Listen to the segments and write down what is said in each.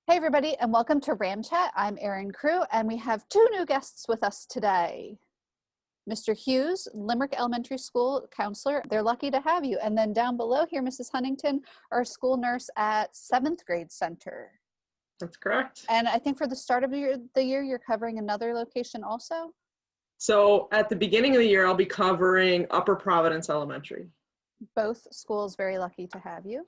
Hey everybody, and welcome to Ram Chat. I'm Erin Crew, and we have two new guests with us today. Mr. Hughes, Limerick Elementary School counselor. They're lucky to have you. And then down below here, Mrs. Huntington, our school nurse at 7th grade center. That's correct. And I think for the start of the year, you're covering another location also? So at the beginning of the year, I'll be covering Upper Providence Elementary. Both schools very lucky to have you.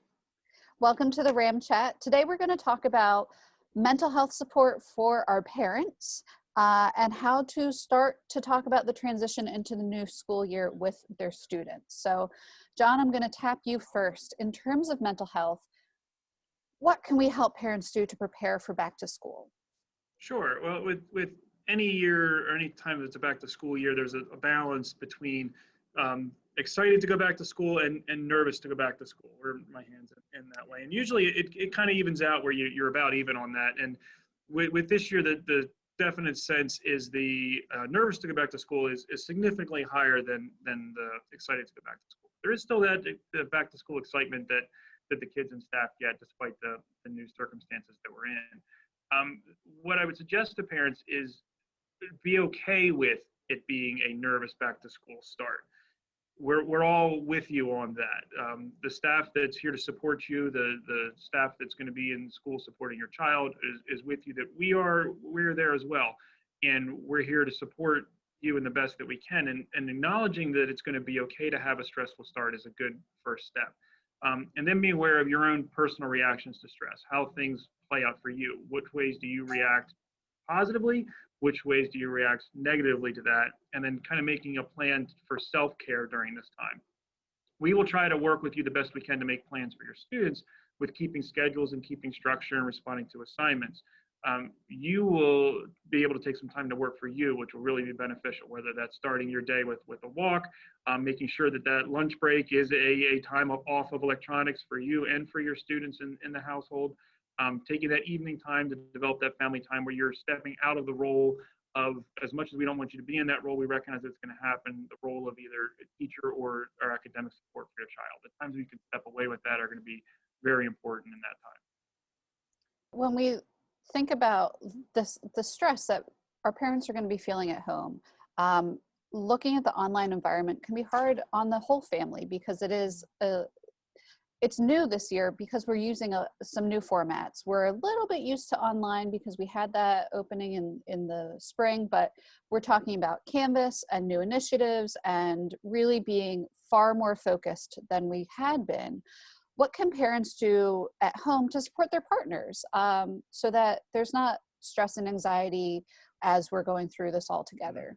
Welcome to the Ram Chat. Today we're going to talk about mental health support for our parents and how to start to talk about the transition into the new school year with their students. So John, I'm going to tap you first. In terms of mental health, what can we help parents do to prepare for back to school? Sure. Well, with any year or any time that's a back to school year, there's a balance between excited to go back to school and nervous to go back to school, or my hands in that way. And usually it kind of evens out where you're about even on that. And with this year, the definite sense is the nervous to go back to school is significantly higher than the excited to go back to school. There is still that the back to school excitement that the kids and staff get despite the new circumstances that we're in. What I would suggest to parents is be okay with it being a nervous back to school start. We're all with you on that. The staff that's here to support you, the staff that's going to be in school supporting your child is with you. That we're there as well, and we're here to support you in the best that we can. And acknowledging that it's going to be okay to have a stressful start is a good first step. And then be aware of your own personal reactions to stress, how things play out for you. Which ways do you react positively? Which ways do you react negatively to that? And then kind of making a plan for self-care during this time. We will try to work with you the best we can to make plans for your students with keeping schedules and keeping structure and responding to assignments. You will be able to take some time to work for you, which will really be beneficial, whether that's starting your day with a walk, making sure that lunch break is a time off of electronics for you and for your students in the household. Taking that evening time to develop that family time where you're stepping out of the role of, as much as we don't want you to be in that role, we recognize it's going to happen, the role of either a teacher or academic support for your child. The times we can step away with that are going to be very important in that time. When we think about the stress that our parents are going to be feeling at home, looking at the online environment can be hard on the whole family because it's new this year because we're using some new formats. We're a little bit used to online because we had that opening in the spring, but we're talking about Canvas and new initiatives and really being far more focused than we had been. What can parents do at home to support their partners so that there's not stress and anxiety as we're going through this all together?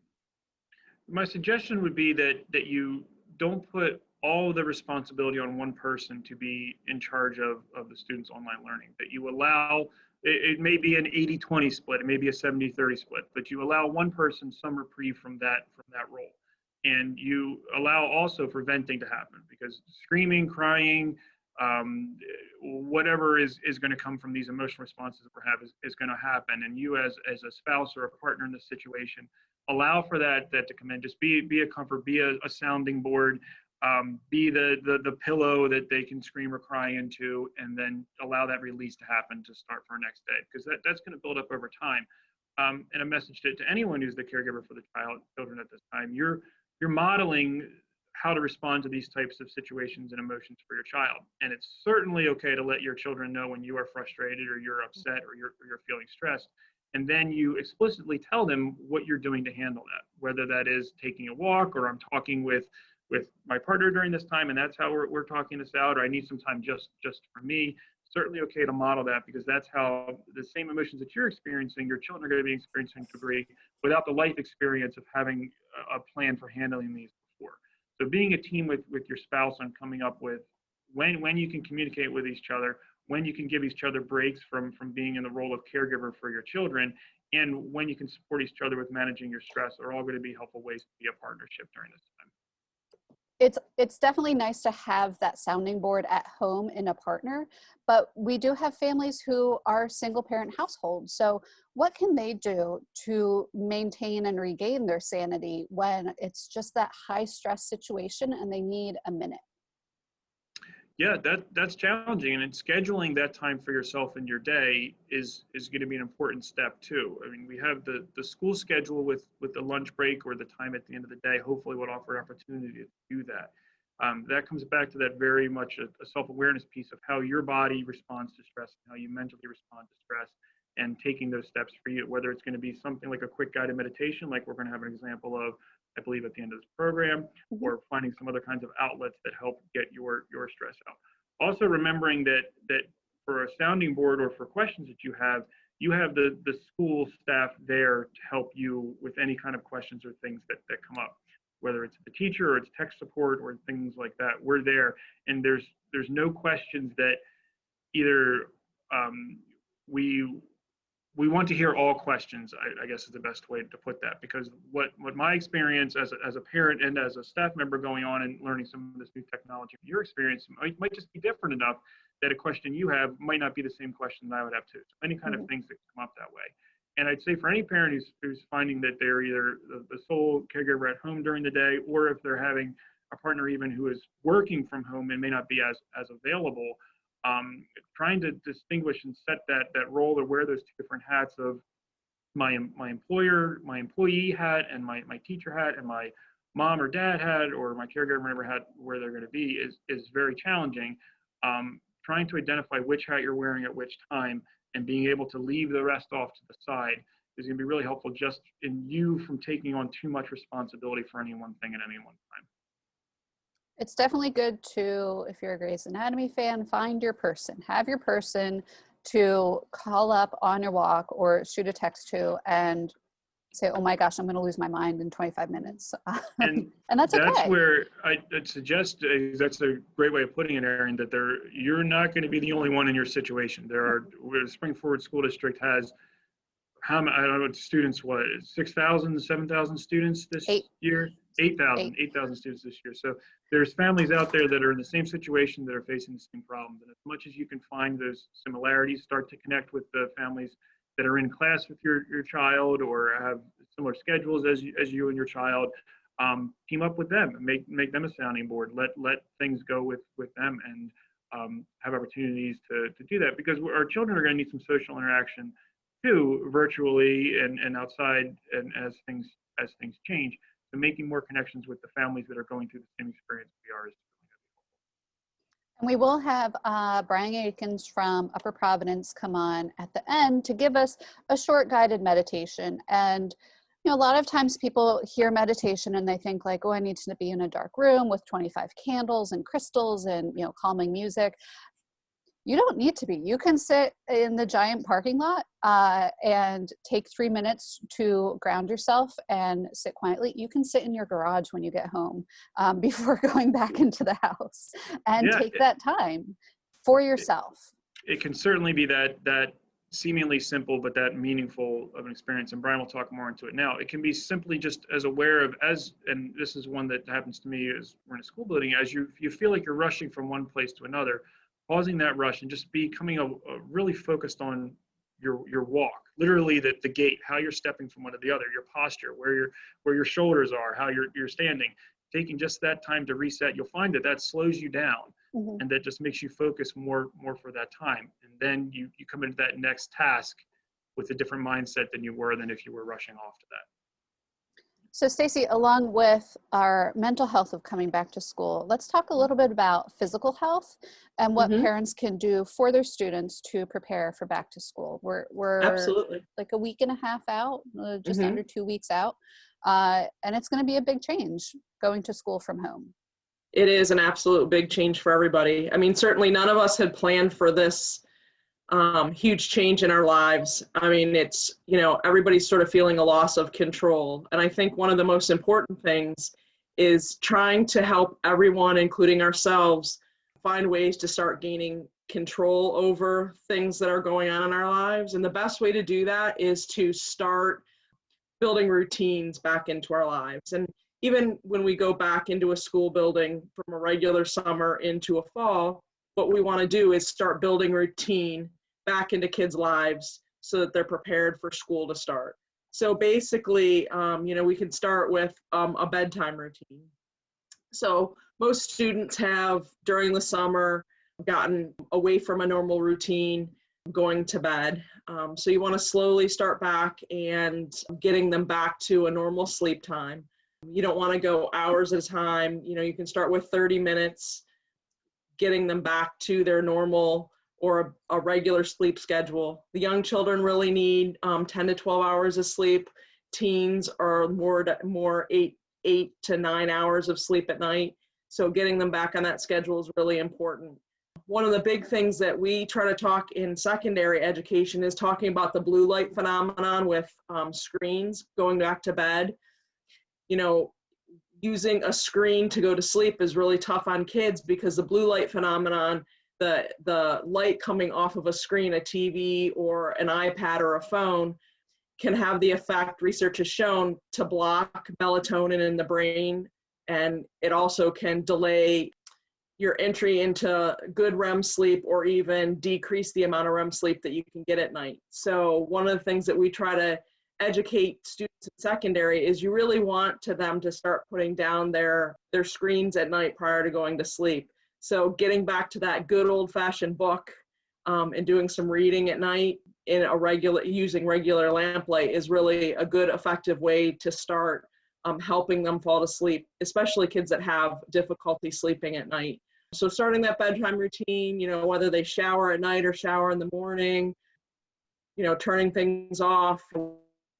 My suggestion would be that you don't put all the responsibility on one person to be in charge of the students' online learning, that you allow, it may be an 80-20 split, it may be a 70-30 split, but you allow one person some reprieve from that role. And you allow also for venting to happen, because screaming, crying, whatever is going to come from these emotional responses that we have is going to happen. And you as a spouse or a partner in this situation, allow for that to come in. Just be a comfort, be a sounding board, be the pillow that they can scream or cry into, and then allow that release to happen to start for our next day, because that's going to build up over time. And a message to anyone who's the caregiver for the children at this time, you're modeling how to respond to these types of situations and emotions for your child. And it's certainly okay to let your children know when you are frustrated or you're upset or you're feeling stressed. And then you explicitly tell them what you're doing to handle that, whether that is taking a walk, or I'm talking with my partner during this time, and that's how we're talking this out, or I need some time just for me. Certainly okay to model that, because that's how the same emotions that you're experiencing, your children are going to be experiencing to a degree without the life experience of having a plan for handling these before. So being a team with your spouse on coming up with when you can communicate with each other, when you can give each other breaks from being in the role of caregiver for your children, and when you can support each other with managing your stress, are all going to be helpful ways to be a partnership during this time. It's definitely nice to have that sounding board at home in a partner, but we do have families who are single parent households. So what can they do to maintain and regain their sanity when it's just that high stress situation and they need a minute? Yeah, that's challenging, and scheduling that time for yourself in your day is going to be an important step too. I mean, we have the school schedule with the lunch break or the time at the end of the day. Hopefully, would offer an opportunity to do that. That comes back to that very much a self-awareness piece of how your body responds to stress, and how you mentally respond to stress, and taking those steps for you. Whether it's going to be something like a quick guided meditation, like we're going to have an example of, I believe, at the end of this program, Mhm. or finding some other kinds of outlets that help get your stress out. Also remembering that for a sounding board or for questions that you have the school staff there to help you with any kind of questions or things that come up, whether it's the teacher or it's tech support or things like that. We're there, and there's no questions that either we we want to hear all questions, I guess is the best way to put that, because what my experience as a parent and as a staff member going on and learning some of this new technology, your experience might just be different enough that a question you have might not be the same question that I would have too. So any kind of things that come up that way. And I'd say for any parent who's finding that they're either the sole caregiver at home during the day, or if they're having a partner even who is working from home and may not be as available, trying to distinguish and set that role to wear those two different hats of my employer, my employee hat, and my teacher hat, and my mom or dad hat, or my caregiver member hat, where they're going to be is very challenging. Trying to identify which hat you're wearing at which time and being able to leave the rest off to the side is going to be really helpful, just in you from taking on too much responsibility for any one thing at any one time. It's definitely good to, if you're a Grey's Anatomy fan, find your person. Have your person to call up on your walk or shoot a text to and say, oh my gosh, I'm going to lose my mind in 25 minutes. And and that's okay. where I'd suggest that's a great way of putting it, Erin, that you're not going to be the only one in your situation. The Spring Forward School District has, how many, I don't know what students, 6,000, 7,000 students this year? 8,000 students this year. So there's families out there that are in the same situation, that are facing the same problems. And as much as you can find those similarities, start to connect with the families that are in class with your child or have similar schedules as you and your child. Team up with them and make them a sounding board. Let things go with them, and have opportunities to do that, because our children are going to need some social interaction too, virtually and outside, and as things change. So making more connections with the families that are going through the same experience we are is really good. And we will have Brian Aikens from Upper Providence come on at the end to give us a short guided meditation. And a lot of times people hear meditation and they think like, oh, I need to be in a dark room with 25 candles and crystals and calming music. You don't need to be. You can sit in the giant parking lot and take 3 minutes to ground yourself and sit quietly. You can sit in your garage when you get home before going back into the house and take that time for yourself. It can certainly be that seemingly simple, but that meaningful of an experience. And Brian will talk more into it now. It can be simply just as aware of, and this is one that happens to me as we're in a school building, as you feel like you're rushing from one place to another, pausing that rush and just becoming a really focused on your walk, literally the gait, how you're stepping from one to the other, your posture, where your shoulders are, how you're standing, taking just that time to reset. You'll find that slows you down, and that just makes you focus more for that time. And then you come into that next task with a different mindset than if you were rushing off to that. So Stacy, along with our mental health of coming back to school, let's talk a little bit about physical health and what parents can do for their students to prepare for back to school. We're Absolutely like a week and a half out, just under 2 weeks out. And it's going to be a big change going to school from home. It is an absolute big change for everybody. I mean, certainly none of us had planned for this huge change in our lives. I mean, it's, everybody's sort of feeling a loss of control. And I think one of the most important things is trying to help everyone, including ourselves, find ways to start gaining control over things that are going on in our lives. And the best way to do that is to start building routines back into our lives. And even when we go back into a school building from a regular summer into a fall, what we want to do is start building routine back into kids' lives so that they're prepared for school to start. So basically, we can start with a bedtime routine. So Most students have, during the summer, gotten away from a normal routine, going to bed. So you want to slowly start back and getting them back to a normal sleep time. You don't want to go hours at a time. You can start with 30 minutes, getting them back to their normal or a regular sleep schedule. The young children really need 10 to 12 hours of sleep. Teens are more 8 to 9 hours of sleep at night. So getting them back on that schedule is really important. One of the big things that we try to talk in secondary education is talking about the blue light phenomenon with screens going back to bed. Using a screen to go to sleep is really tough on kids because the blue light phenomenon, the light coming off of a screen, a TV or an iPad or a phone, can have the effect, research has shown, to block melatonin in the brain, and it also can delay your entry into good REM sleep or even decrease the amount of REM sleep that you can get at night. So one of the things that we try to educate students in secondary is you really want them to start putting down their screens at night prior to going to sleep. So getting back to that good old-fashioned book and doing some reading at night using regular lamplight is really a good, effective way to start helping them fall to sleep, especially kids that have difficulty sleeping at night. So starting that bedtime routine, whether they shower at night or shower in the morning, turning things off,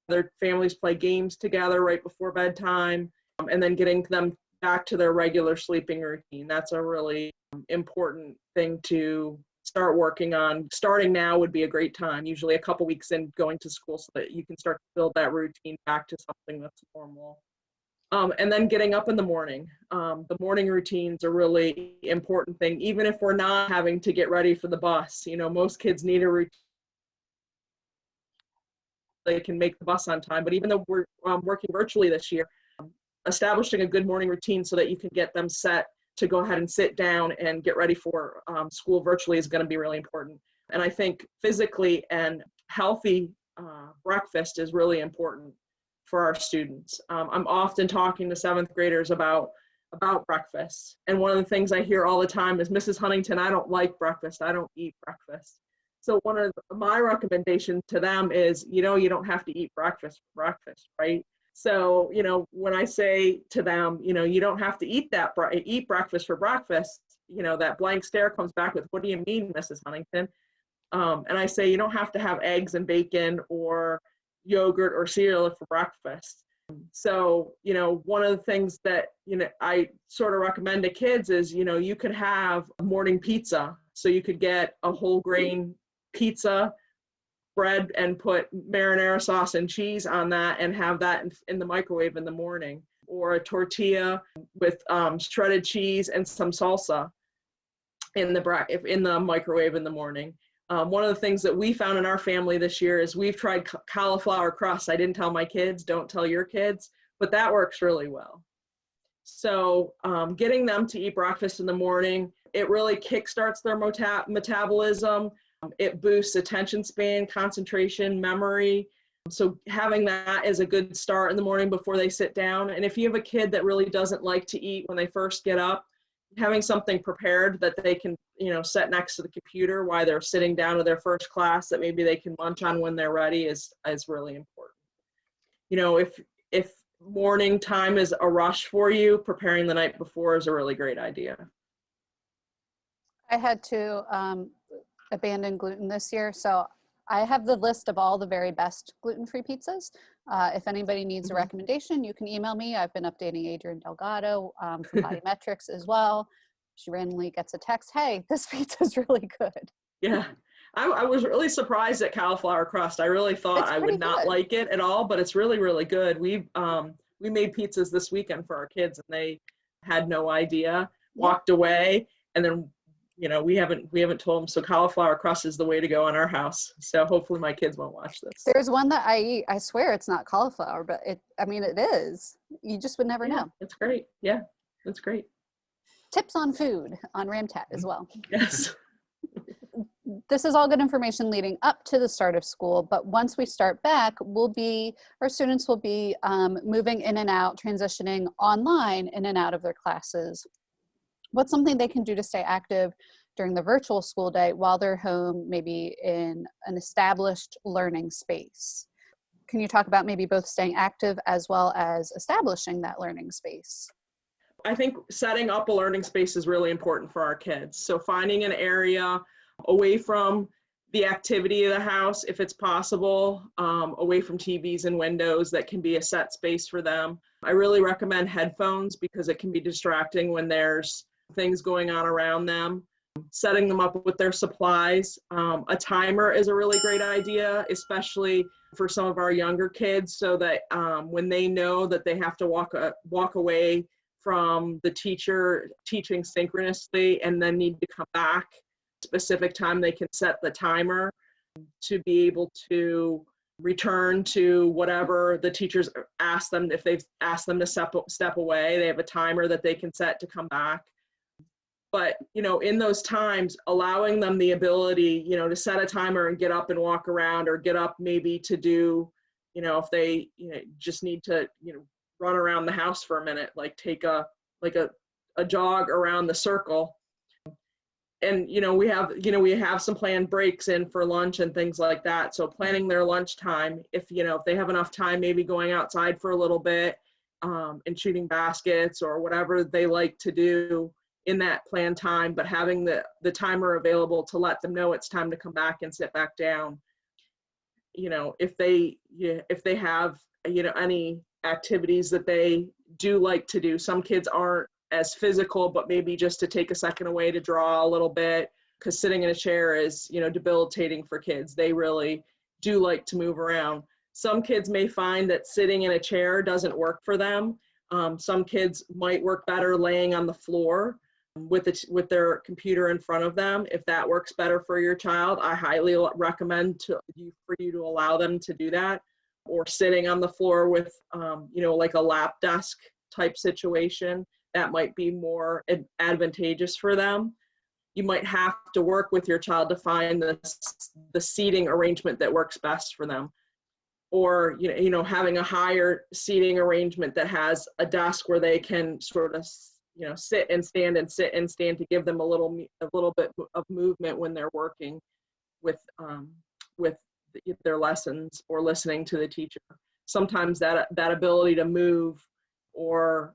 their families play games together right before bedtime, and then getting them back to their regular sleeping routine. That's a really important thing to start working on. Starting now would be a great time, usually a couple weeks in going to school, so that you can start to build that routine back to something that's normal. And then getting up in the morning. The morning routine's a really important thing, even if we're not having to get ready for the bus. Most kids need a routine. They can make the bus on time, but even though we're working virtually this year, establishing a good morning routine so that you can get them set to go ahead and sit down and get ready for school virtually is going to be really important. And I think physically and healthy breakfast is really important for our students. I'm often talking to 7th graders about breakfast. And one of the things I hear all the time is, Mrs. Huntington, I don't like breakfast. I don't eat breakfast. So one of my recommendations to them is, you don't have to eat breakfast for breakfast, right? So, when I say to them, you don't have to eat breakfast for breakfast, that blank stare comes back with, what do you mean, Mrs. Huntington? And I say, you don't have to have eggs and bacon or yogurt or cereal for breakfast. So, one of the things that, I sort of recommend to kids is, you could have morning pizza. So you could get a whole grain pizza bread and put marinara sauce and cheese on that and have that in the microwave in the morning, or a tortilla with shredded cheese and some salsa in the microwave in the morning. One of the things that we found in our family this year is we've tried cauliflower crust. I didn't tell my kids, don't tell your kids, but that works really well. So getting them to eat breakfast in the morning, it really kickstarts their metabolism. It boosts attention span, concentration, memory. So having that is a good start in the morning before they sit down. And if you have a kid that really doesn't like to eat when they first get up, having something prepared that they can, set next to the computer while they're sitting down to their first class that maybe they can munch on when they're ready is really important. If morning time is a rush for you, preparing the night before is a really great idea. I had to abandon gluten this year, so I have the list of all the very best gluten-free pizzas. If anybody needs a recommendation, you can email me. I've been updating Adrienne Delgado from Body Metrics as well. She randomly gets a text, hey, this pizza is really good. Yeah, I was really surprised at cauliflower crust. I really thought I would not like it at all, but it's really, really good. We made pizzas this weekend for our kids and they had no idea, walked away, and then we haven't told them. So cauliflower crust is the way to go in our house. So hopefully my kids won't watch this. There's one that I eat. I swear it's not cauliflower, but it is. You just would never know. It's great. Yeah, that's great. Tips on food on Ramtat as well. Yes. This is all good information leading up to the start of school, but once we start back, our students will be moving in and out, transitioning online in and out of their classes what's something they can do to stay active during the virtual school day while they're home, maybe in an established learning space? Can you talk about maybe both staying active as well as establishing that learning space? I think setting up a learning space is really important for our kids. So finding an area away from the activity of the house, if it's possible, away from TVs and windows, that can be a set space for them. I really recommend headphones because it can be distracting when there's things going on around them. Setting them up with their supplies. A timer is a really great idea, especially for some of our younger kids, so that when they know that they have to walk away from the teacher teaching synchronously and then need to come back specific time, they can set the timer to be able to return to whatever the teachers ask them. If they've asked them to step away, they have a timer that they can set to come back. But, in those times, allowing them the ability, to set a timer and get up and walk around, or get up maybe to do, if they, just need to, run around the house for a minute, like take a jog around the circle. And, we have some planned breaks in for lunch and things like that. So planning their lunch time, if they have enough time, maybe going outside for a little bit and shooting baskets or whatever they like to do in that planned time, but having the timer available to let them know it's time to come back and sit back down. If they have, any activities that they do like to do. Some kids aren't as physical, but maybe just to take a second away to draw a little bit, because sitting in a chair is, debilitating for kids. They really do like to move around. Some kids may find that sitting in a chair doesn't work for them. Some kids might work better laying on the floor with their computer in front of them. If that works better for your child, I highly recommend for you to allow them to do that, or sitting on the floor with, like a lap desk type situation. That might be more advantageous for them. You might have to work with your child to find the seating arrangement that works best for them. Or, having a higher seating arrangement that has a desk where they can sort of, sit and stand and sit and stand, to give them a little bit of movement when they're working with their lessons or listening to the teacher. Sometimes that ability to move or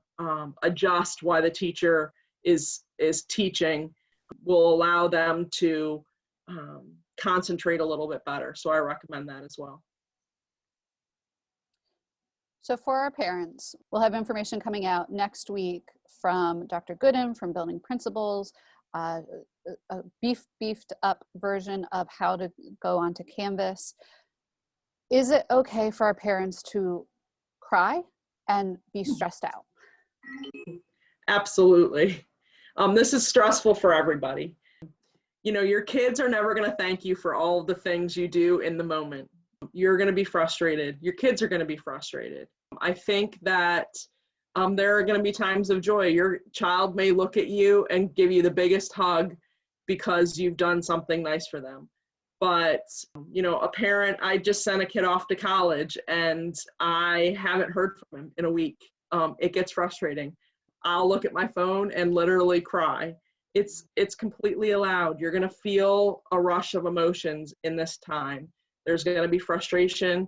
adjust while the teacher is teaching will allow them to concentrate a little bit better. So I recommend that as well. So for our parents, we'll have information coming out next week from Dr. Gooden, from Building Principles, a beefed up version of how to go onto Canvas. Is it okay for our parents to cry and be stressed out? Absolutely. This is stressful for everybody. Your kids are never going to thank you for all of the things you do in the moment. You're going to be frustrated. Your kids are going to be frustrated. I think that there are going to be times of joy. Your child may look at you and give you the biggest hug because you've done something nice for them. But, a parent, I just sent a kid off to college and I haven't heard from him in a week. It gets frustrating. I'll look at my phone and literally cry. It's completely allowed. You're going to feel a rush of emotions in this time. There's going to be frustration,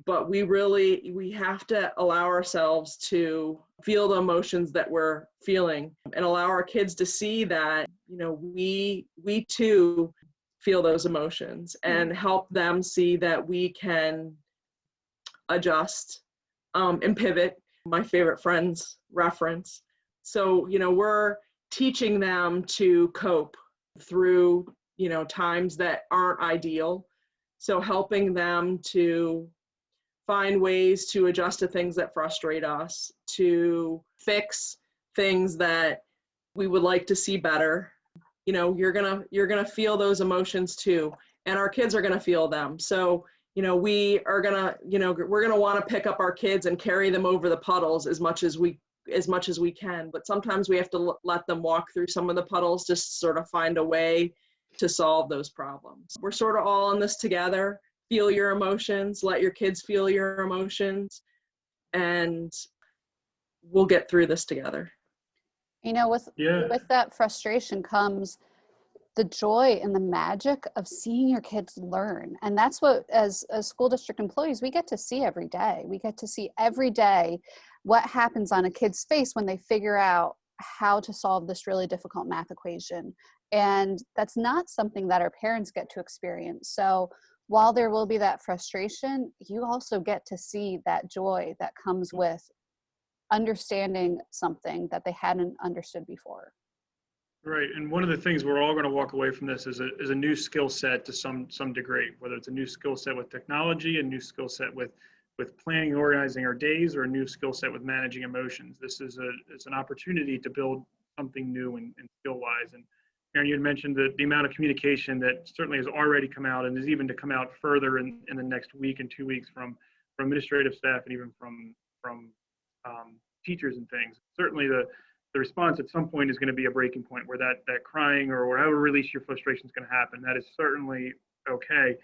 but we have to allow ourselves to feel the emotions that we're feeling and allow our kids to see that, we too feel those emotions, and help them see that we can adjust and pivot. My favorite Friends reference. So, we're teaching them to cope through, times that aren't ideal. So helping them to find ways to adjust to things that frustrate us, to fix things that we would like to see better. You're gonna feel those emotions too, and our kids are gonna feel them. So, we're gonna want to pick up our kids and carry them over the puddles as much as we can. But sometimes we have to let them walk through some of the puddles, just sort of find a way to solve those problems. We're sort of all in this together. Feel your emotions, let your kids feel your emotions, and we'll get through this together. You know, Yeah. with that frustration comes the joy and the magic of seeing your kids learn. And that's what, as school district employees, we get to see every day. We get to see every day what happens on a kid's face when they figure out how to solve this really difficult math equation. And that's not something that our parents get to experience. So while there will be that frustration, you also get to see that joy that comes with understanding something that they hadn't understood before. Right, and one of the things we're all going to walk away from this is a new skill set to some degree, whether it's a new skill set with technology, a new skill set with planning and organizing our days, or a new skill set with managing emotions. This is it's an opportunity to build something new and skill-wise. And Aaron, you had mentioned the amount of communication that certainly has already come out and is even to come out further in the next week and 2 weeks from administrative staff and even from teachers and things. Certainly the response at some point is going to be a breaking point where that crying or whatever release your frustration is going to happen. That is certainly okay.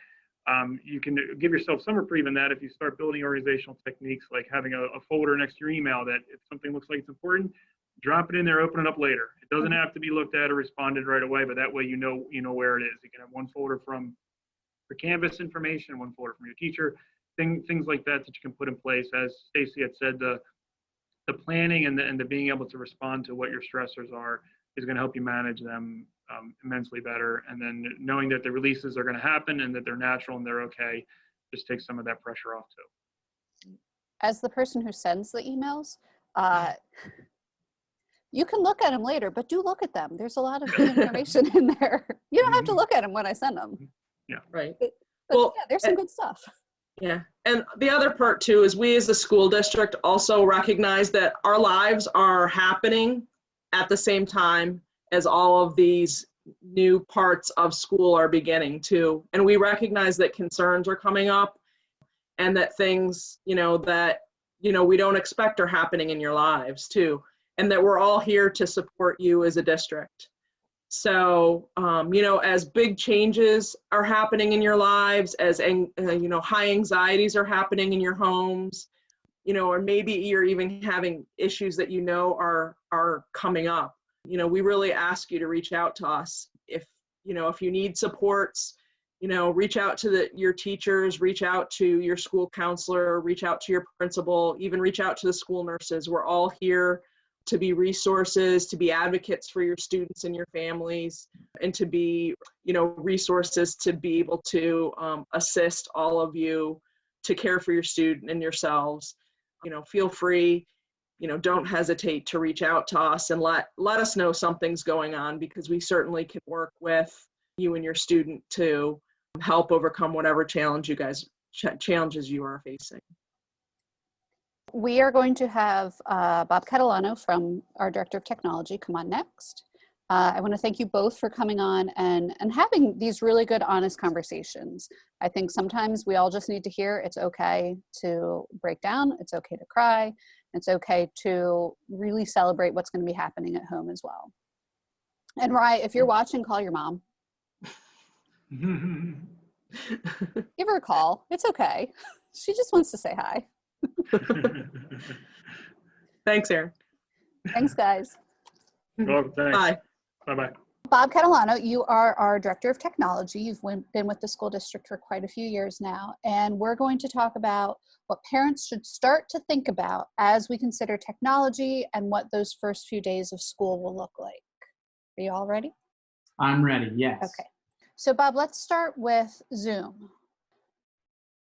You can give yourself some reprieve in that if you start building organizational techniques like having a folder next to your email that if something looks like it's important, drop it in there, open it up later. It doesn't have to be looked at or responded right away, but that way you know where it is. You can have one folder for Canvas information, one folder from your teacher, things like that you can put in place. As Stacy had said, the planning and the being able to respond to what your stressors are is going to help you manage them immensely better. And then knowing that the releases are going to happen and that they're natural and they're okay, just takes some of that pressure off too. As the person who sends the emails, you can look at them later, but do look at them. There's a lot of good information in there. You don't have to look at them when I send them. Yeah. Right. But Well, yeah, there's some good stuff. Yeah. And the other part too is we as a school district also recognize that our lives are happening at the same time as all of these new parts of school are beginning too. And we recognize that concerns are coming up and that things, that, we don't expect are happening in your lives too. And that we're all here to support you as a district. So, as big changes are happening in your lives, as, high anxieties are happening in your homes, or maybe you're even having issues that are coming up, we really ask you to reach out to us. If you need supports, reach out to your teachers, reach out to your school counselor, reach out to your principal, even reach out to the school nurses. We're all here to be resources, to be advocates for your students and your families, and to be, resources to be able to assist all of you to care for your student and yourselves. Feel free, don't hesitate to reach out to us and let us know something's going on, because we certainly can work with you and your student to help overcome whatever challenges you are facing. We are going to have Bob Catalano from our Director of Technology come on next. I want to thank you both for coming on and having these really good, honest conversations. I think sometimes we all just need to hear it's okay to break down, it's okay to cry, it's okay to really celebrate what's going to be happening at home as well. And Rye, if you're watching, call your mom. Give her a call. It's okay. She just wants to say hi. Thanks, Aaron. Thanks, guys. Well, thanks. Bye. Bye-bye. Bob Catalano, you are our Director of Technology. You've been with the school district for quite a few years now, and we're going to talk about what parents should start to think about as we consider technology and what those first few days of school will look like. Are you all ready? I'm ready, yes. Okay. So Bob, let's start with Zoom.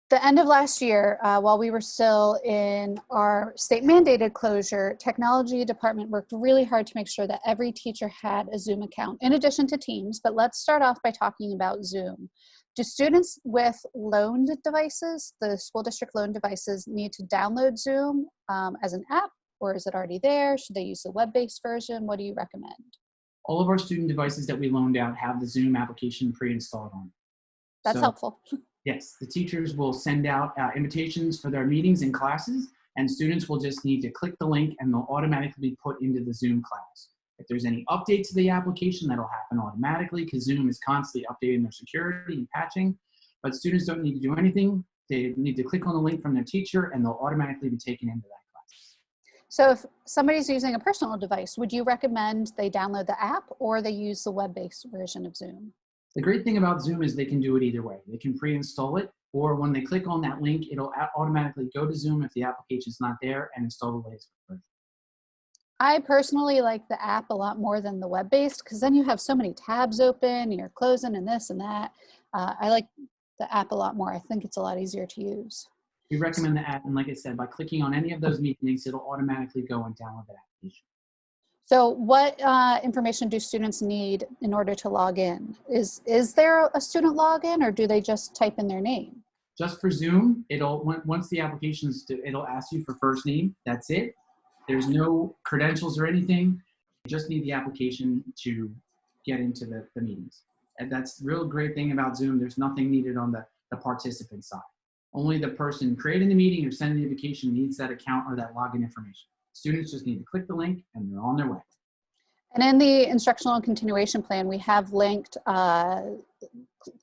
The end of last year, while we were still in our state mandated closure, technology department worked really hard to make sure that every teacher had a Zoom account in addition to Teams. But let's start off by talking about Zoom. Do students with loaned devices, the school district loaned devices, need to download Zoom as an app, or is it already there? Should they use the web-based version? What do you recommend? All of our student devices that we loaned out have the Zoom application pre-installed on. That's helpful. Yes, the teachers will send out invitations for their meetings and classes, and students will just need to click the link and they'll automatically be put into the Zoom class. If there's any update to the application, that'll happen automatically because Zoom is constantly updating their security and patching, but students don't need to do anything. They need to click on the link from their teacher and they'll automatically be taken into that class. So if somebody's using a personal device, would you recommend they download the app or they use the web-based version of Zoom? The great thing about Zoom is they can do it either way. They can pre-install it, or when they click on that link, it'll automatically go to Zoom if the application's not there and install the latest version. I personally like the app a lot more than the web-based because then you have so many tabs open, you're closing and this and that. I like the app a lot more. I think it's a lot easier to use. We recommend the app, and like I said, by clicking on any of those meeting links, it'll automatically go and download that application. So what information do students need in order to log in? Is there a student login or do they just type in their name? Just for Zoom, once the application's it'll ask you for first name. That's it. There's no credentials or anything. You just need the application to get into the meetings. And that's the real great thing about Zoom. There's nothing needed on the participant side. Only the person creating the meeting or sending the invitation needs that account or that login information. Students just need to click the link and they're on their way. And in the instructional continuation plan, we have linked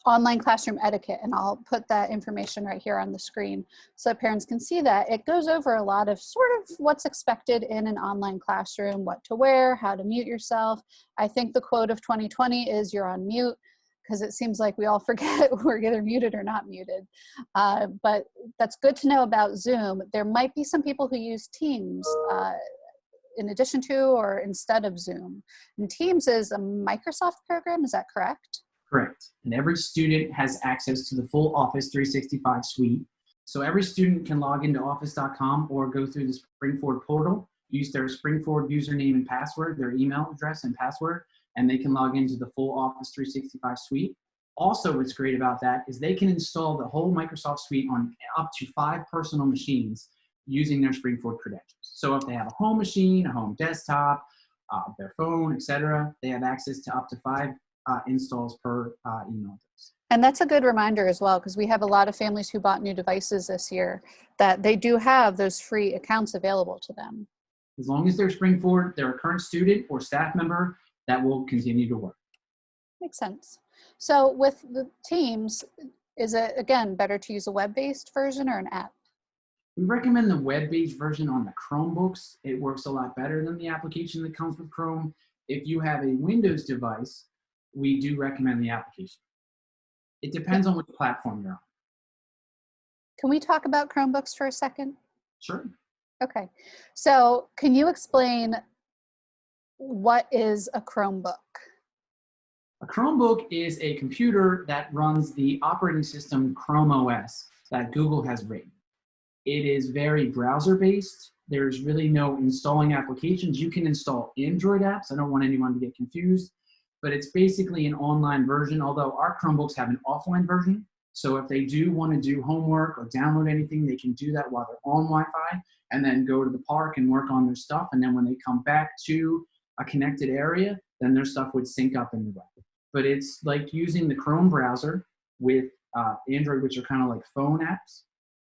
online classroom etiquette, and I'll put that information right here on the screen so that parents can see that. It goes over a lot of sort of what's expected in an online classroom, what to wear, how to mute yourself. I think the quote of 2020 is "you're on mute," because it seems like we all forget we're either muted or not muted. But that's good to know about Zoom. There might be some people who use Teams in addition to or instead of Zoom. And Teams is a Microsoft program, is that correct? Correct. And every student has access to the full Office 365 suite. So every student can log into office.com or go through the Springford portal, use their Springford username and password, their email address and password, and they can log into the full Office 365 suite. Also, what's great about that is they can install the whole Microsoft suite on up to 5 personal machines using their Springford credentials. So if they have a home machine, a home desktop, their phone, etc., they have access to up to 5 installs per email address. And that's a good reminder as well, because we have a lot of families who bought new devices this year that they do have those free accounts available to them. As long as they're Springford, they're a current student or staff member, that will continue to work. Makes sense. So with the Teams, is it, again, better to use a web-based version or an app? We recommend the web-based version on the Chromebooks. It works a lot better than the application that comes with Chrome. If you have a Windows device, we do recommend the application. It depends on which platform you're on. Can we talk about Chromebooks for a second? Sure. Okay. So can you explain what is a Chromebook? A Chromebook is a computer that runs the operating system Chrome OS that Google has written. It is very browser-based. There's really no installing applications. You can install Android apps. I don't want anyone to get confused, but it's basically an online version, although our Chromebooks have an offline version. So if they do want to do homework or download anything, they can do that while they're on Wi-Fi and then go to the park and work on their stuff. And then when they come back to a connected area, then their stuff would sync up in the web. But it's like using the Chrome browser with Android, which are kind of like phone apps.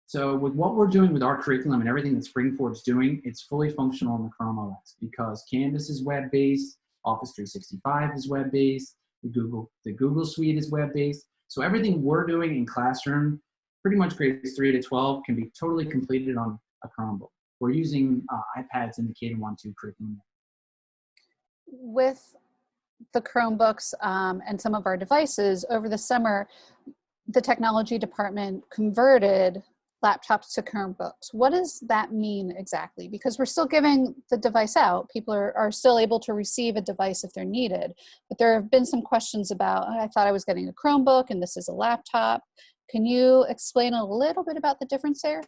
So with what we're doing with our curriculum and everything that Springford's doing, it's fully functional in the Chrome OS because Canvas is web-based, Office 365 is web-based, the Google Suite is web-based. So everything we're doing in classroom, pretty much grades 3 to 12, can be totally completed on a Chromebook. We're using iPads in the K-1-2 curriculum. With the Chromebooks and some of our devices, over the summer, the technology department converted laptops to Chromebooks. What does that mean exactly? Because we're still giving the device out. People are still able to receive a device if they're needed. But there have been some questions about, I thought I was getting a Chromebook and this is a laptop. Can you explain a little bit about the difference there?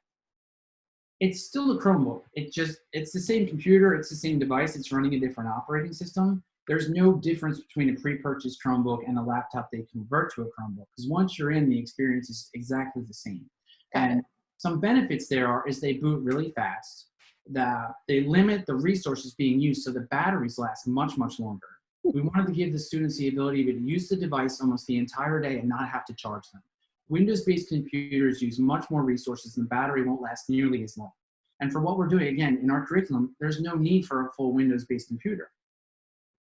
It's still a Chromebook. It's the same computer, it's the same device, it's running a different operating system. There's no difference between a pre-purchased Chromebook and a laptop they convert to a Chromebook, because once you're in, the experience is exactly the same. And some benefits there is they boot really fast, they limit the resources being used, so the batteries last much, much longer. We wanted to give the students the ability to use the device almost the entire day and not have to charge them. Windows-based computers use much more resources and the battery won't last nearly as long. And for what we're doing, again, in our curriculum, there's no need for a full Windows-based computer.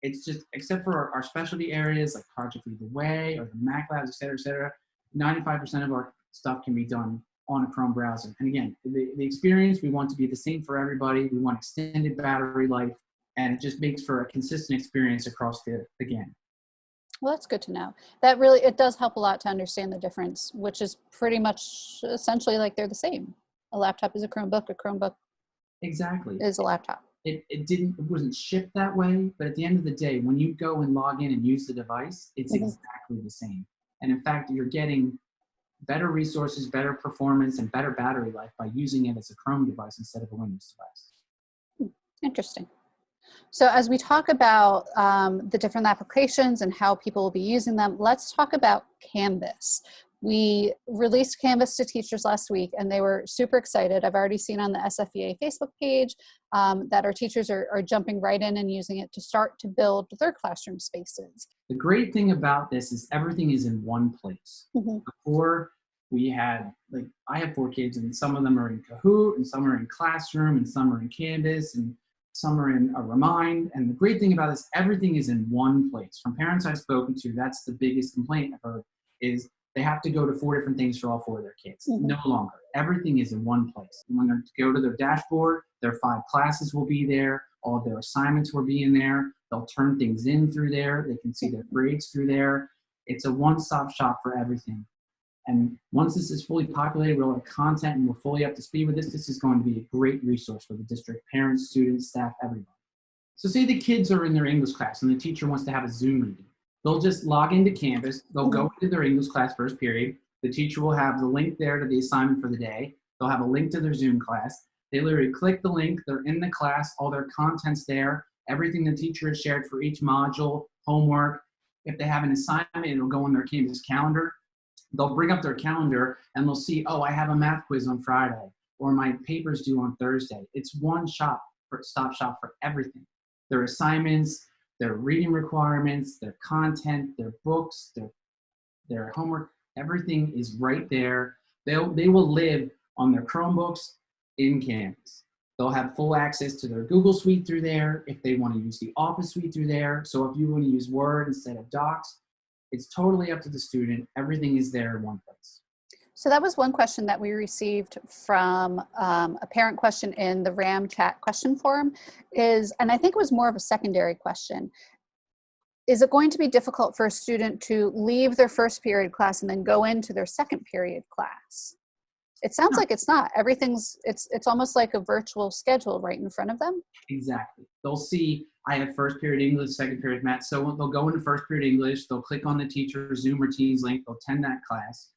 It's just, except for our specialty areas like Project Lead the Way or the Mac Labs, et cetera, 95% of our stuff can be done on a Chrome browser. And again, the experience, we want to be the same for everybody. We want extended battery life, and it just makes for a consistent experience across the gamut. Well, that's good to know. That really, it does help a lot to understand the difference, which is pretty much essentially like they're the same. A laptop is a Chromebook Exactly. is a laptop. It wasn't shipped that way, but at the end of the day, when you go and log in and use the device, it's exactly the same. And in fact, you're getting better resources, better performance, and better battery life by using it as a Chrome device instead of a Windows device. Interesting. So as we talk about the different applications and how people will be using them, let's talk about Canvas. We released Canvas to teachers last week, and they were super excited. I've already seen on the SFEA Facebook page that our teachers are jumping right in and using it to start to build their classroom spaces. The great thing about this is everything is in one place. Before, we had, like, I have 4 kids, and some of them are in Kahoot, and some are in Classroom, and some are in Canvas, and some are in a Remind. And the great thing about this, everything is in one place. From parents I've spoken to, that's the biggest complaint I've heard, is they have to go to 4 different things for all 4 of their kids. No longer. Everything is in one place. And when they go to their dashboard, their 5 classes will be there. All of their assignments will be in there. They'll turn things in through there. They can see their grades through there. It's a one-stop shop for everything. And once this is fully populated with all the content and we're fully up to speed with this, this is going to be a great resource for the district, parents, students, staff, everybody. So say the kids are in their English class and the teacher wants to have a Zoom meeting. They'll just log into Canvas. They'll go into their English class first period. The teacher will have the link there to the assignment for the day. They'll have a link to their Zoom class. They literally click the link. They're in the class. All their content's there. Everything the teacher has shared for each module, homework. If they have an assignment, it'll go on their Canvas calendar. They'll bring up their calendar and they'll see, oh, I have a math quiz on Friday, or my paper's due on Thursday. It's one stop shop for everything. Their assignments, their reading requirements, their content, their books, their homework, everything is right there. They will live on their Chromebooks in Canvas. They'll have full access to their Google Suite through there if they want to use the Office Suite through there. So if you want to use Word instead of Docs, it's totally up to the student. Everything is there in one place. So that was one question that we received from a parent question in the RAM chat question forum and I think it was more of a secondary question. Is it going to be difficult for a student to leave their first period class and then go into their second period class? It sounds like it's not. It's almost like a virtual schedule right in front of them. Exactly. They'll see, I have first period English, second period math. So they'll go into first period English, they'll click on the teacher's Zoom or Teams link, they'll attend that class.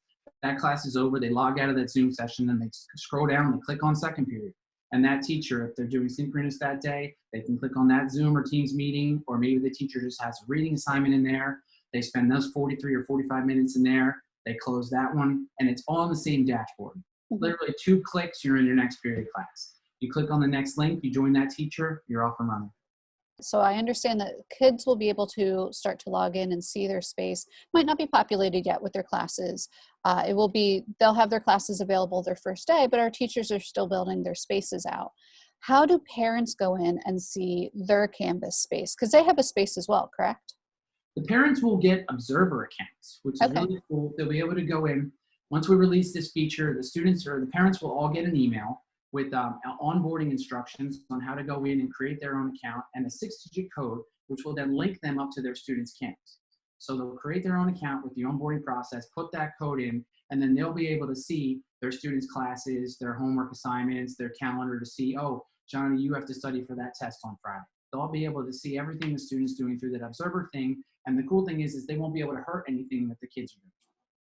That class is over, they log out of that Zoom session, and they scroll down and they click on second period. And that teacher, if they're doing synchronous that day, they can click on that Zoom or Teams meeting, or maybe the teacher just has a reading assignment in there. They spend those 43 or 45 minutes in there, they close that one, and it's all on the same dashboard. Literally 2 clicks, you're in your next period class. You click on the next link, you join that teacher, you're off and running. So I understand that kids will be able to start to log in and see their space. Might not be populated yet with their classes. They'll have their classes available their first day, but our teachers are still building their spaces out. How do parents go in and see their Canvas space? Because they have a space as well, correct? The parents will get observer accounts, which is really cool. They'll be able to go in. Once we release this feature, the students or the parents will all get an email with onboarding instructions on how to go in and create their own account and a 6-digit code, which will then link them up to their students' Canvas. So they'll create their own account with the onboarding process, put that code in, and then they'll be able to see their students' classes, their homework assignments, their calendar to see, oh, Johnny, you have to study for that test on Friday. They'll be able to see everything the student's doing through that observer thing. And the cool thing is they won't be able to hurt anything that the kids are doing.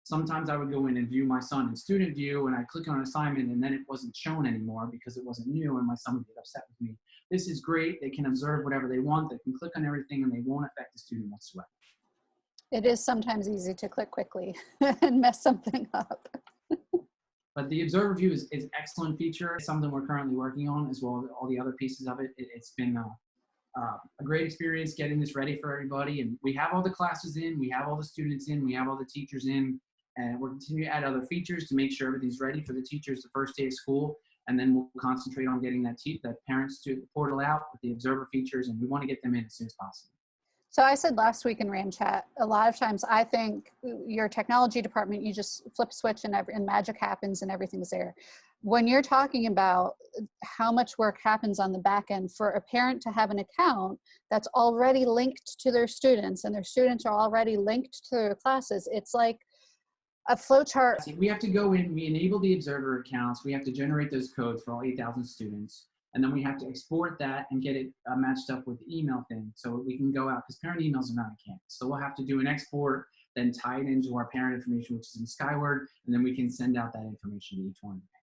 Sometimes I would go in and view my son in student view, and I click on an assignment and then it wasn't shown anymore because it wasn't new, and my son would get upset with me. This is great. They can observe whatever they want. They can click on everything and they won't affect the student whatsoever. It is sometimes easy to click quickly and mess something up. But the observer view is an excellent feature. It's something we're currently working on, as well as all the other pieces of it. It's been a great experience getting this ready for everybody. And we have all the classes in, we have all the students in, we have all the teachers in. And we're continuing to add other features to make sure everything's ready for the teachers the first day of school. And then we'll concentrate on getting that parents to the portal out with the observer features, and we want to get them in as soon as possible. So I said last week in RAM chat, a lot of times I think your technology department, you just flip a switch and magic happens and everything's there. When you're talking about how much work happens on the back end for a parent to have an account that's already linked to their students and their students are already linked to their classes, it's like a flow chart. We have to go in, we enable the observer accounts, we have to generate those codes for all 8,000 students, and then we have to export that and get it matched up with the email thing so we can go out, because parent emails are not on campus. So we'll have to do an export, then tie it into our parent information, which is in Skyward, and then we can send out that information to each one of the parents.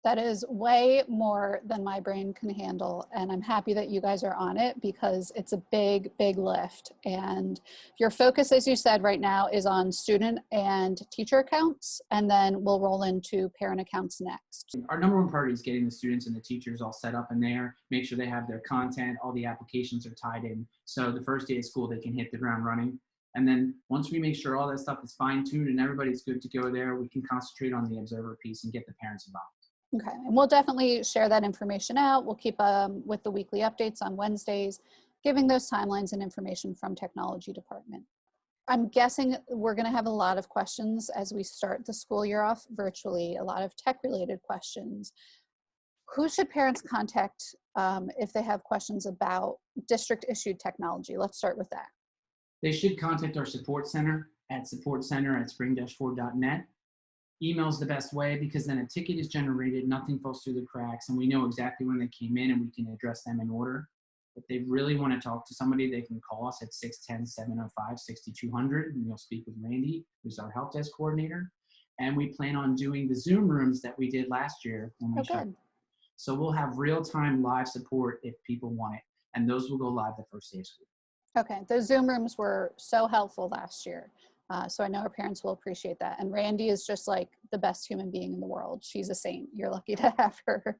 That is way more than my brain can handle. And I'm happy that you guys are on it because it's a big, big lift. And your focus, as you said right now, is on student and teacher accounts, and then we'll roll into parent accounts next. Our number one priority is getting the students and the teachers all set up in there, make sure they have their content, all the applications are tied in. So the first day of school, they can hit the ground running. And then once we make sure all that stuff is fine-tuned and everybody's good to go there, we can concentrate on the observer piece and get the parents involved. Okay, and we'll definitely share that information out. We'll keep with the weekly updates on Wednesdays, giving those timelines and information from technology department. I'm guessing we're going to have a lot of questions as we start the school year off virtually, a lot of tech related questions. Who should parents contact if they have questions about district issued technology? Let's start with that. They should contact our support center at spring-4.net. Email is the best way because then a ticket is generated, nothing falls through the cracks, and we know exactly when they came in and we can address them in order. If they really want to talk to somebody, they can call us at 610-705-6200, and you'll speak with Randy, who's our help desk coordinator. And we plan on doing the Zoom rooms that we did last year when we started. So we'll have real-time live support if people want it, and those will go live the first day of school. Okay, those Zoom rooms were so helpful last year. So I know our parents will appreciate that. And Randy is just like the best human being in the world. She's a saint. You're lucky to have her.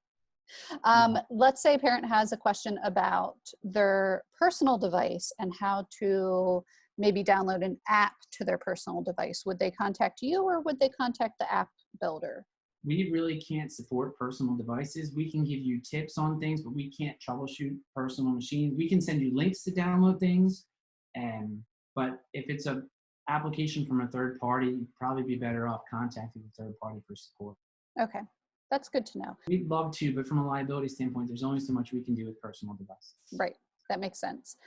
Let's say a parent has a question about their personal device and how to maybe download an app to their personal device. Would they contact you or would they contact the app builder? We really can't support personal devices. We can give you tips on things, but we can't troubleshoot personal machines. We can send you links to download things, but if it's a application from a third party, you'd probably be better off contacting the third party for support. Okay, that's good to know. We'd love to, but from a liability standpoint, there's only so much we can do with personal devices. Right, that makes sense.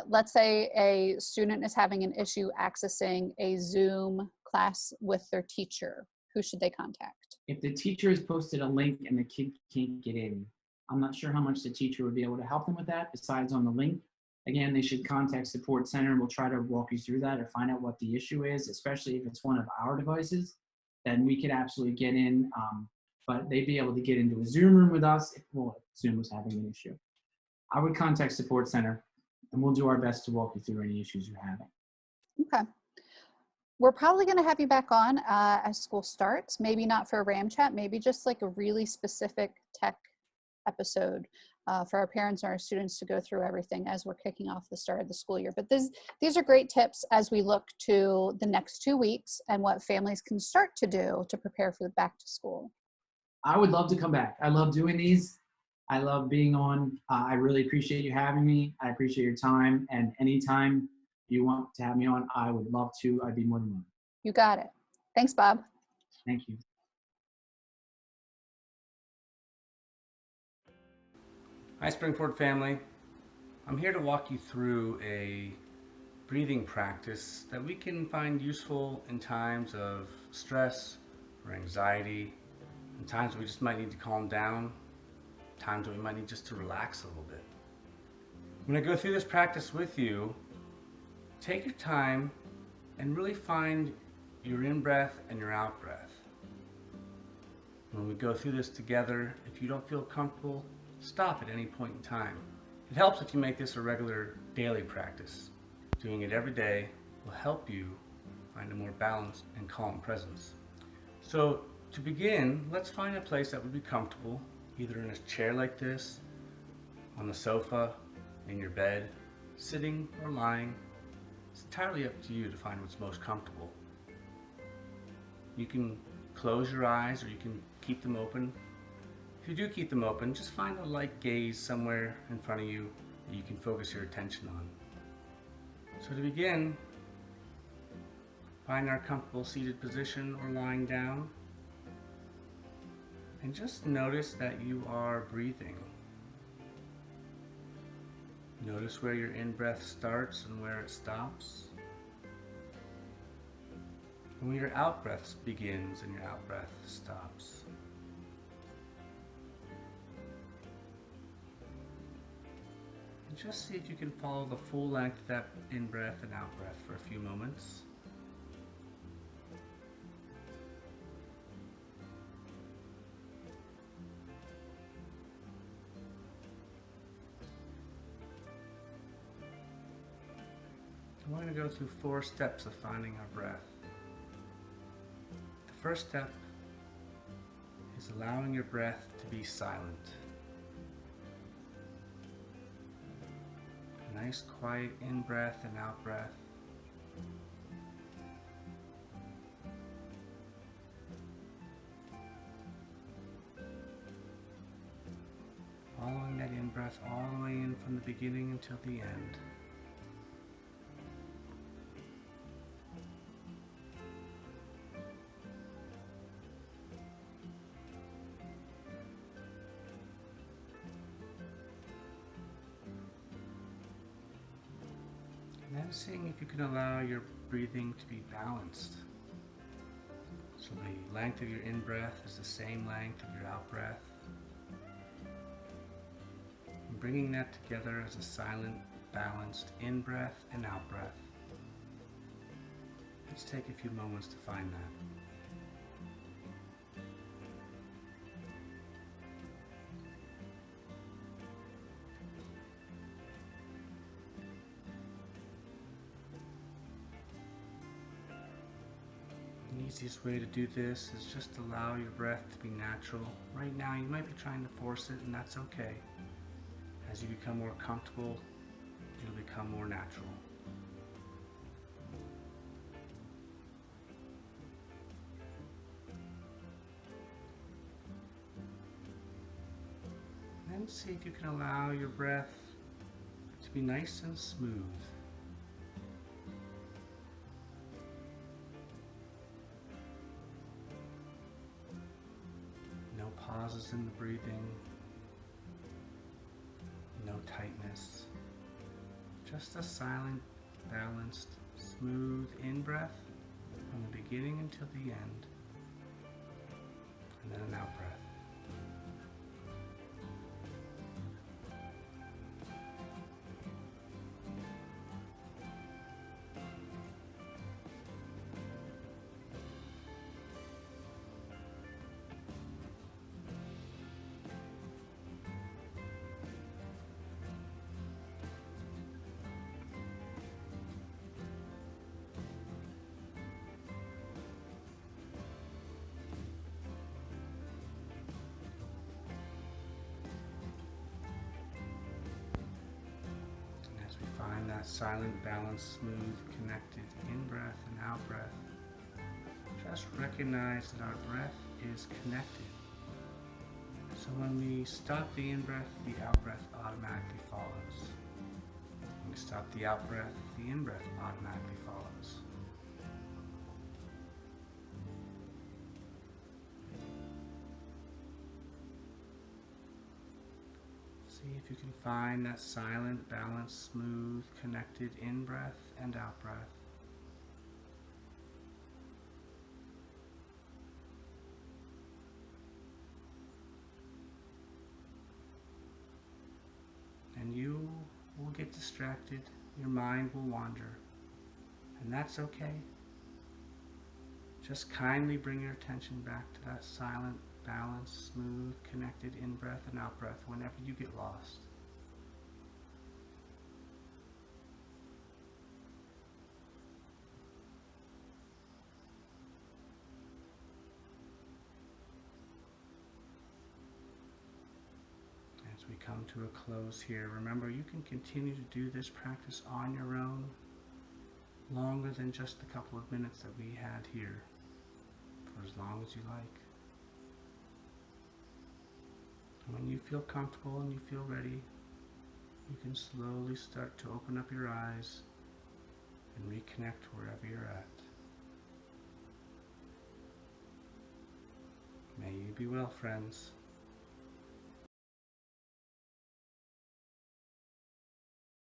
Let's say a student is having an issue accessing a Zoom class with their teacher. Who should they contact? If the teacher has posted a link and the kid can't get in, I'm not sure how much the teacher would be able to help them with that besides on the link. Again, they should contact Support Center. We'll try to walk you through that or find out what the issue is, especially if it's one of our devices. Then we could absolutely get in, but they'd be able to get into a Zoom room with us if Zoom was having an issue. I would contact Support Center, and we'll do our best to walk you through any issues you're having. Okay. We're probably going to have you back on as school starts. Maybe not for a RAM chat, maybe just like a really specific tech episode for our parents and our students to go through everything as we're kicking off the start of the school year. But these are great tips as we look to the next 2 weeks and what families can start to do to prepare for the back to school. I would love to come back. I love doing these. I love being on. I really appreciate you having me. I appreciate your time. And anytime you want to have me on, I would love to. I'd be more than willing. You got it. Thanks, Bob. Thank you. Hi, Springford family. I'm here to walk you through a breathing practice that we can find useful in times of stress or anxiety, in times we just might need to calm down, times we might need just to relax a little bit. When I go through this practice with you, take your time and really find your in-breath and your out-breath. When we go through this together, if you don't feel comfortable, stop at any point in time. It helps if you make this a regular daily practice. Doing it every day will help you find a more balanced and calm presence. So to begin, let's find a place that would be comfortable, either in a chair like this, on the sofa, in your bed, sitting or lying. It's entirely up to you to find what's most comfortable. You can close your eyes or you can keep them open. If you do keep them open, just find a light gaze somewhere in front of you that you can focus your attention on. So to begin, find our comfortable seated position or lying down, and just notice that you are breathing. Notice where your in-breath starts and where it stops, and where your out-breath begins and your out-breath stops. And just see if you can follow the full length of that in-breath and out-breath for a few moments. We're going to go through 4 steps of finding our breath. The first step is allowing your breath to be silent. A nice quiet in-breath and out-breath. Following that in-breath all the way in from the beginning until the end. And then seeing if you can allow your breathing to be balanced. So the length of your in-breath is the same length of your out-breath. And bringing that together as a silent, balanced in-breath and out-breath. Let's take a few moments to find that. The easiest way to do this is just allow your breath to be natural. Right now you might be trying to force it, and that's okay. As you become more comfortable, it'll become more natural. Then see if you can allow your breath to be nice and smooth. No pauses in the breathing, no tightness, just a silent, balanced, smooth in-breath from the beginning until the end, and then an out-breath. Find that silent, balanced, smooth, connected in-breath and out-breath. Just recognize that our breath is connected. So when we stop the in-breath, the out-breath automatically follows. When we stop the out-breath, the in-breath automatically follows. See if you can find that silent, balanced, smooth, connected in-breath and out-breath. And you will get distracted, your mind will wander, and that's okay. Just kindly bring your attention back to that silent, balanced, smooth, connected in-breath and out-breath whenever you get lost. As we come to a close here, remember you can continue to do this practice on your own longer than just the couple of minutes that we had here, for as long as you like. When you feel comfortable and you feel ready, you can slowly start to open up your eyes and reconnect wherever you're at. May you be well, friends.